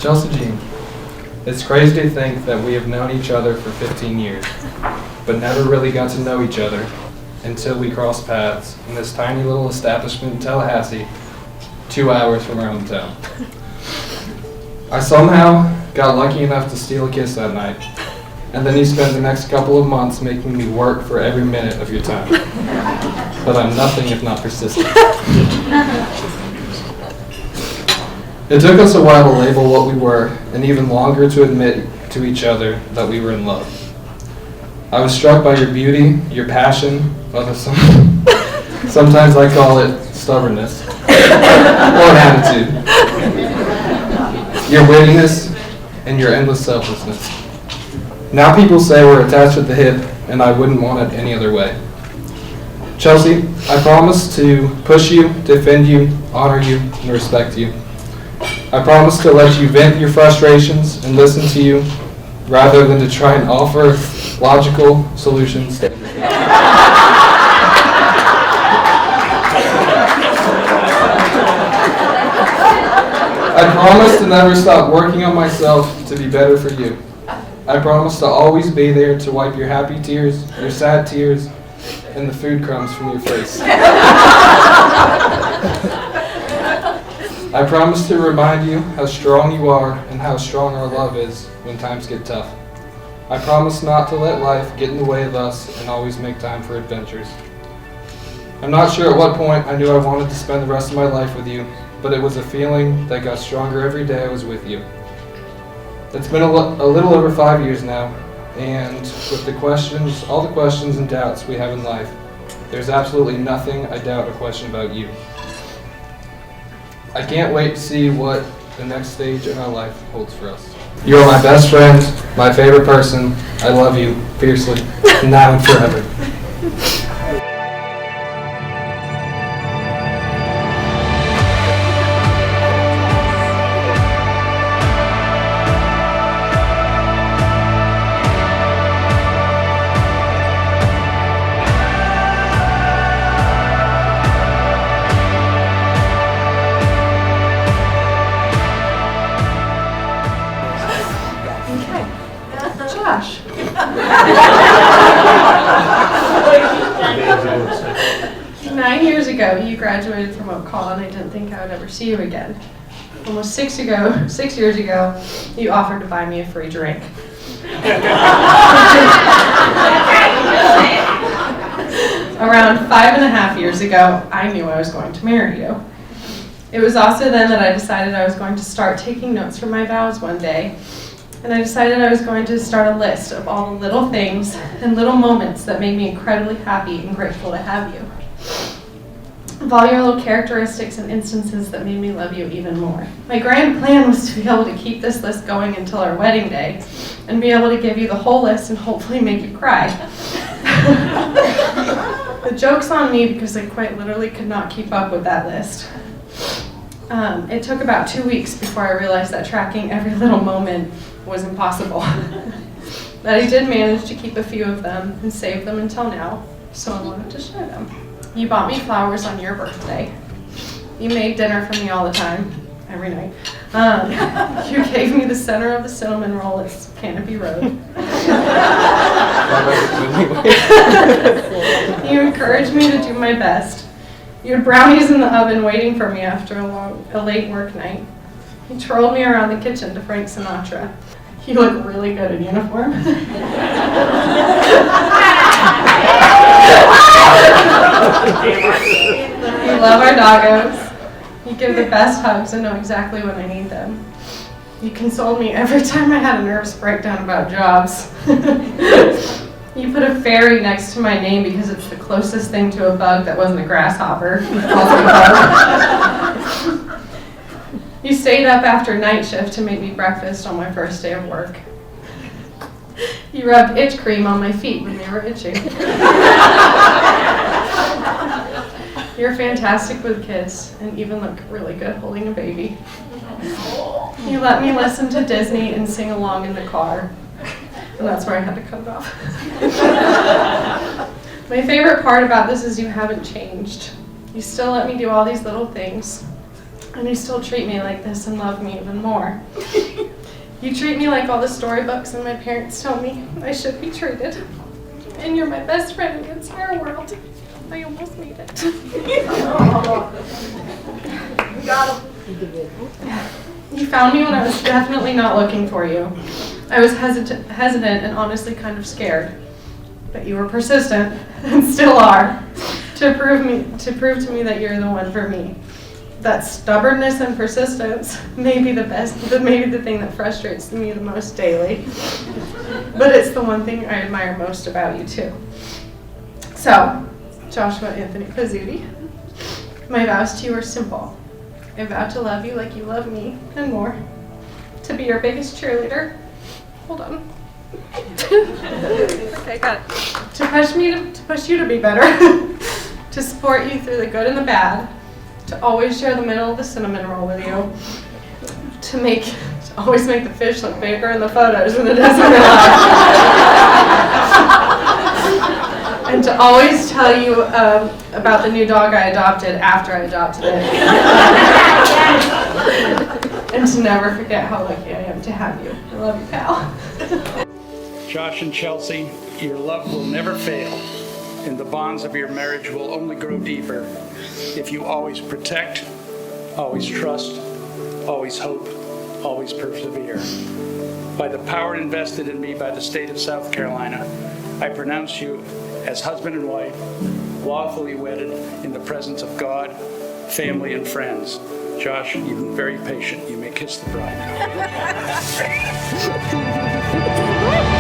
Chelsea Jean, it's crazy to think that we have known each other for 15 years, but never really got to know each other until we crossed paths in this tiny little establishment in Tallahassee, 2 hours from our hometown. I somehow got lucky enough to steal a kiss that night, and then you spent the next couple of months making me work for every minute of your time. But I'm nothing if not persistent. It took us a while to label what we were, and even longer to admit to each other that we were in love. I was struck by your beauty, your passion, sometimes I call it stubbornness, or an attitude, your wittiness, and your endless selflessness. Now people say we're attached at the hip, and I wouldn't want it any other way. Chelsea, I promise to push you, defend you, honor you, and respect you. I promise to let you vent your frustrations and listen to you, rather than to try and offer logical solutions. I promise to never stop working on myself to be better for you. I promise to always be there to wipe your happy tears, your sad tears, and the food crumbs from your face. I promise to remind you how strong you are and how strong our love is when times get tough. I promise not to let life get in the way of us and always make time for adventures. I'm not sure at what point I knew I wanted to spend the rest of my life with you, but it was a feeling that got stronger every day I was with you. It's been a little over 5 years now, and with the questions, all the questions and doubts we have in life, there's absolutely nothing I doubt or question about you. I can't wait to see what the next stage in our life holds for us. You are my best friend, my favorite person. I love you fiercely, now and forever. Josh. 9 years ago, you graduated from Oak Hall, and I didn't think I would ever see you again. Almost 6 years ago, you offered to buy me a free drink. Around 5.5 years ago, I knew I was going to marry you. It was also then that I decided I was going to start taking notes for my vows one day. And I decided I was going to start a list of all the little things and little moments that made me incredibly happy and grateful to have you. Of all your little characteristics and instances that made me love you even more. My grand plan was to be able to keep this list going until our wedding day and be able to give you the whole list and hopefully make you cry. The joke's on me because I quite literally could not keep up with that list. It took about 2 weeks before I realized that tracking every little moment was impossible. But I did manage to keep a few of them and save them until now, so I wanted to share them. You bought me flowers on your birthday. You made dinner for me all the time, every night. You gave me the center of the cinnamon roll at Canopy Road. You encouraged me to do my best. You had brownies in the oven waiting for me after a late work night. You twirled me around the kitchen to Frank Sinatra. You look really good in uniform. You love our doggos. You give the best hugs and know exactly when I need them. You consoled me every time I had a nervous breakdown about jobs. You put a fairy next to my name because it's the closest thing to a bug that wasn't a grasshopper. You stayed up after night shift to make me breakfast on my first day of work. You rubbed itch cream on my feet when they were itching. You're fantastic with kids and even look really good holding a baby. You let me listen to Disney and sing along in the car. And that's where I had to cut it off. My favorite part about this is you haven't changed. You still let me do all these little things. And you still treat me like this and love me even more. You treat me like all the storybooks and my parents tell me I should be treated. And you're my best friend in the entire world. I almost made it. You got him. You found me when I was definitely not looking for you. I was hesitant and honestly kind of scared. But you were persistent, and still are, to prove to me that you're the one for me. That stubbornness and persistence may be the thing that frustrates me the most daily. But it's the one thing I admire most about you too. So, Joshua Anthony Pizzuti, my vows to you are simple. I vow to love you like you love me, and more. To be your biggest cheerleader. Hold on. Okay, got it. To push you to be better. To support you through the good and the bad. To always share the middle of the cinnamon roll with you. To always make the fish look bigger in the photos than it is in real life. And to always tell you about the new dog I adopted after I adopted it. And to never forget how lucky I am to have you. I love you, pal. Josh and Chelsea, your love will never fail, and the bonds of your marriage will only grow deeper if you always protect, always trust, always hope, always persevere. By the power invested in me by the state of South Carolina, I pronounce you as husband and wife, lawfully wedded in the presence of God, family, and friends. Josh, you've been very patient. You may kiss the bride now.